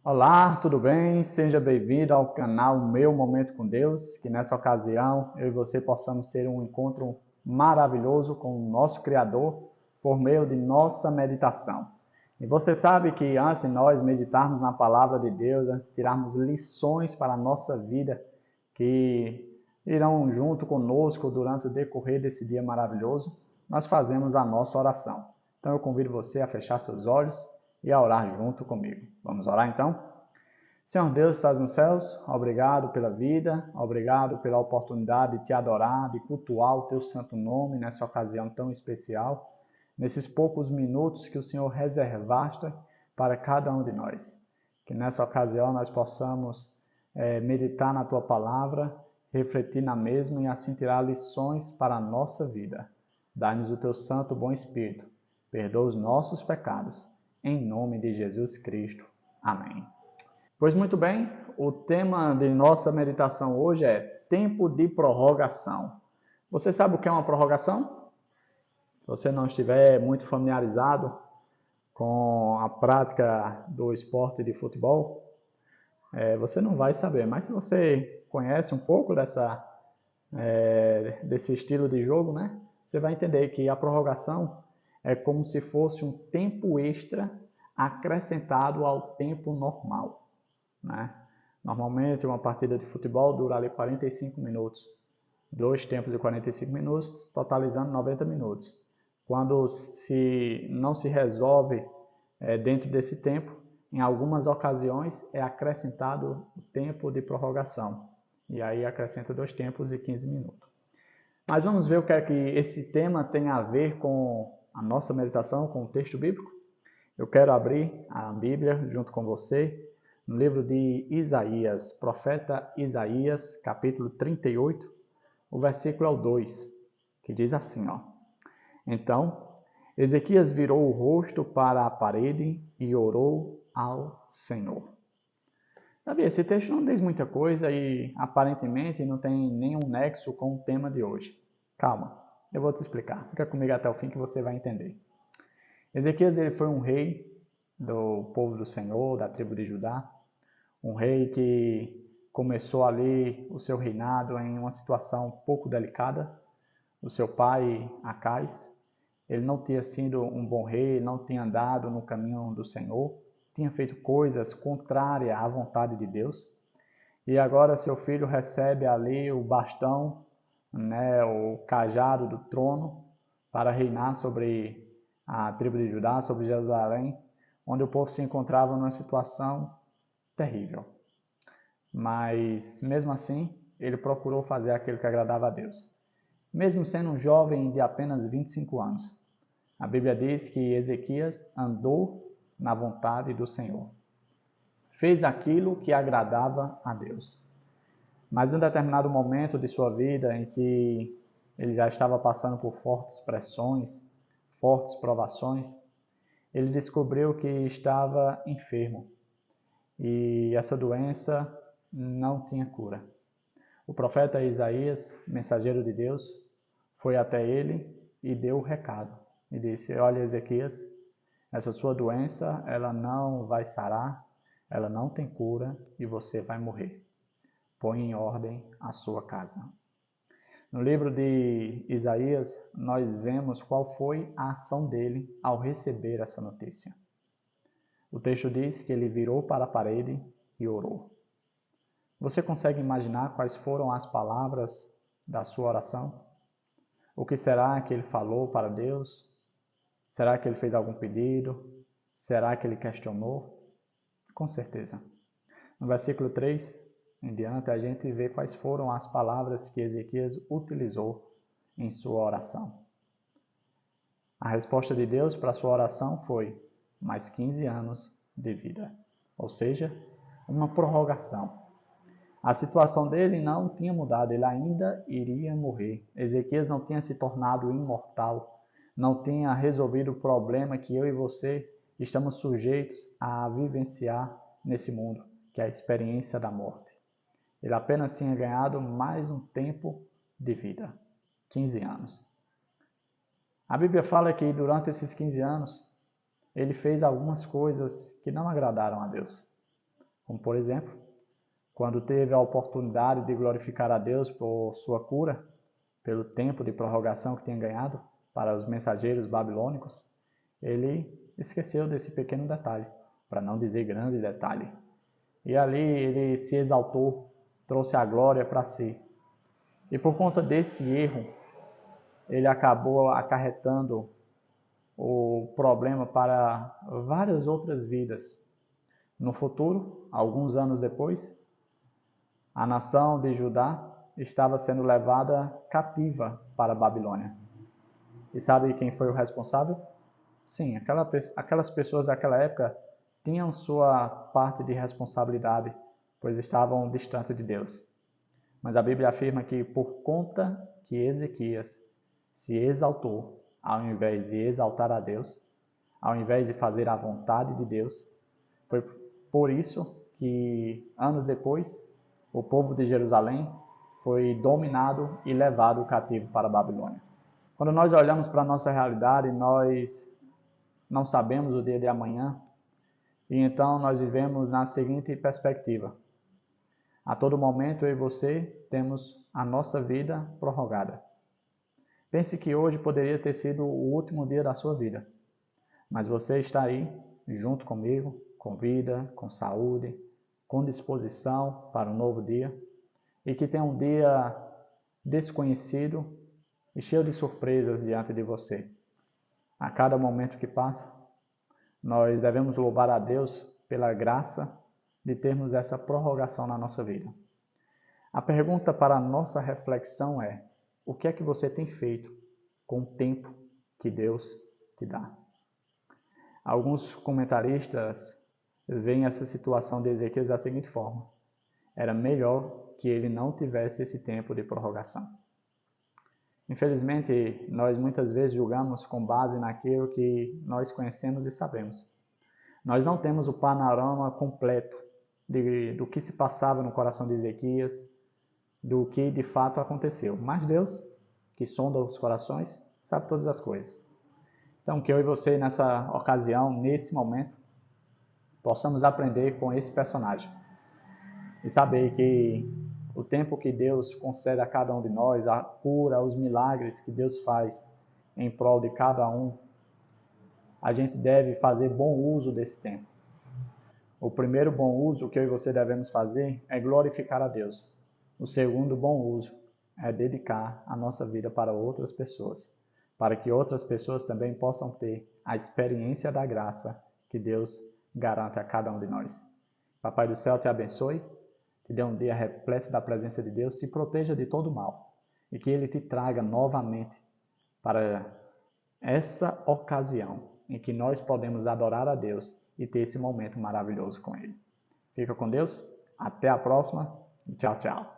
Olá, tudo bem? Seja bem-vindo ao canal Meu Momento com Deus, que nessa ocasião eu e você possamos ter um encontro maravilhoso com o nosso Criador por meio de nossa meditação. E você sabe que antes de nós meditarmos na Palavra de Deus, antes de tirarmos lições para a nossa vida que irão junto conosco durante o decorrer desse dia maravilhoso, nós fazemos a nossa oração. Então eu convido você a fechar seus olhos e a orar junto comigo. Vamos orar então? Senhor Deus que estás nos céus, obrigado pela vida, obrigado pela oportunidade de te adorar, de cultuar o teu santo nome nessa ocasião tão especial, nesses poucos minutos que o Senhor reservaste para cada um de nós. Que nessa ocasião nós possamos meditar na tua palavra, refletir na mesma e assim tirar lições para a nossa vida. Dá-nos o teu santo bom espírito, perdoa os nossos pecados. Em nome de Jesus Cristo. Amém. Pois muito bem, o tema de nossa meditação hoje é tempo de prorrogação. Você sabe o que é uma prorrogação? Se você não estiver muito familiarizado com a prática do esporte de futebol, você não vai saber. Mas se você conhece um pouco desse estilo de jogo, né? Você vai entender que a prorrogação é como se fosse um tempo extra acrescentado ao tempo normal, né? Normalmente uma partida de futebol dura ali 45 minutos, 2 tempos de 45 minutos, totalizando 90 minutos. Quando não se resolve dentro desse tempo, em algumas ocasiões é acrescentado o tempo de prorrogação, e aí acrescenta 2 tempos de 15 minutos. Mas vamos ver o que é que esse tema tem a ver com a nossa meditação, com o texto bíblico. Eu quero abrir a Bíblia junto com você no livro de Isaías, profeta Isaías, capítulo 38, o versículo 2, que diz assim, ó: Então, Ezequias virou o rosto para a parede e orou ao Senhor. Sabe, esse texto não diz muita coisa e aparentemente não tem nenhum nexo com o tema de hoje. Calma, eu vou te explicar. Fica comigo até o fim que você vai entender. Ezequias ele foi um rei do povo do Senhor, da tribo de Judá. Um rei que começou ali o seu reinado em uma situação um pouco delicada. O seu pai, Acais, ele não tinha sido um bom rei, não tinha andado no caminho do Senhor, tinha feito coisas contrárias à vontade de Deus. E agora seu filho recebe ali o bastão, né, o cajado do trono para reinar sobre a tribo de Judá, sobre Jerusalém, onde o povo se encontrava numa situação terrível. Mas, mesmo assim, ele procurou fazer aquilo que agradava a Deus. Mesmo sendo um jovem de apenas 25 anos, a Bíblia diz que Ezequias andou na vontade do Senhor. Fez aquilo que agradava a Deus. Mas em um determinado momento de sua vida em que ele já estava passando por fortes pressões, fortes provações, ele descobriu que estava enfermo e essa doença não tinha cura. O profeta Isaías, mensageiro de Deus, foi até ele e deu o recado. E disse: Olha, Ezequias, essa sua doença ela não vai sarar, ela não tem cura e você vai morrer. Põe em ordem a sua casa. No livro de Isaías, nós vemos qual foi a ação dele ao receber essa notícia. O texto diz que ele virou para a parede e orou. Você consegue imaginar quais foram as palavras da sua oração? O que será que ele falou para Deus? Será que ele fez algum pedido? Será que ele questionou? Com certeza. No versículo 3 em diante, a gente vê quais foram as palavras que Ezequias utilizou em sua oração. A resposta de Deus para a sua oração foi mais 15 anos de vida, ou seja, uma prorrogação. A situação dele não tinha mudado, ele ainda iria morrer. Ezequias não tinha se tornado imortal, não tinha resolvido o problema que eu e você estamos sujeitos a vivenciar nesse mundo, que é a experiência da morte. Ele apenas tinha ganhado mais um tempo de vida, 15 anos. A Bíblia fala que durante esses 15 anos, ele fez algumas coisas que não agradaram a Deus. como por exemplo, quando teve a oportunidade de glorificar a Deus por sua cura, pelo tempo de prorrogação que tinha ganhado para os mensageiros babilônicos, ele esqueceu desse pequeno detalhe, para não dizer grande detalhe. E ali ele se exaltou, trouxe a glória para si. E por conta desse erro, ele acabou acarretando o problema para várias outras vidas. No futuro, alguns anos depois, a nação de Judá estava sendo levada cativa para a Babilônia. E sabe quem foi o responsável? Sim, aquelas pessoas daquela época tinham sua parte de responsabilidade, pois estavam distantes de Deus. Mas a Bíblia afirma que por conta que Ezequias se exaltou, ao invés de exaltar a Deus, ao invés de fazer a vontade de Deus, foi por isso que, anos depois, o povo de Jerusalém foi dominado e levado cativo para a Babilônia. Quando nós olhamos para a nossa realidade, nós não sabemos o dia de amanhã, e então nós vivemos na seguinte perspectiva: a todo momento eu e você temos a nossa vida prorrogada. Pense que hoje poderia ter sido o último dia da sua vida, mas você está aí, junto comigo, com vida, com saúde, com disposição para um novo dia, e que tem um dia desconhecido e cheio de surpresas diante de você. A cada momento que passa, nós devemos louvar a Deus pela graça de termos essa prorrogação na nossa vida. A pergunta para a nossa reflexão é: o que é que você tem feito com o tempo que Deus te dá? Alguns comentaristas veem essa situação de Ezequias da seguinte forma: era melhor que ele não tivesse esse tempo de prorrogação. Infelizmente, nós muitas vezes julgamos com base naquilo que nós conhecemos e sabemos. Nós não temos o panorama completo do que se passava no coração de Ezequias, do que de fato aconteceu. Mas Deus, que sonda os corações, sabe todas as coisas. Então, que eu e você, nessa ocasião, nesse momento, possamos aprender com esse personagem e saber que o tempo que Deus concede a cada um de nós, a cura, os milagres que Deus faz em prol de cada um, a gente deve fazer bom uso desse tempo. O primeiro bom uso que eu e você devemos fazer é glorificar a Deus. O segundo bom uso é dedicar a nossa vida para outras pessoas, para que outras pessoas também possam ter a experiência da graça que Deus garante a cada um de nós. Papai do céu te abençoe, te dê um dia repleto da presença de Deus, te proteja de todo mal e que Ele te traga novamente para essa ocasião em que nós podemos adorar a Deus e ter esse momento maravilhoso com Ele. Fica com Deus, até a próxima e tchau, tchau.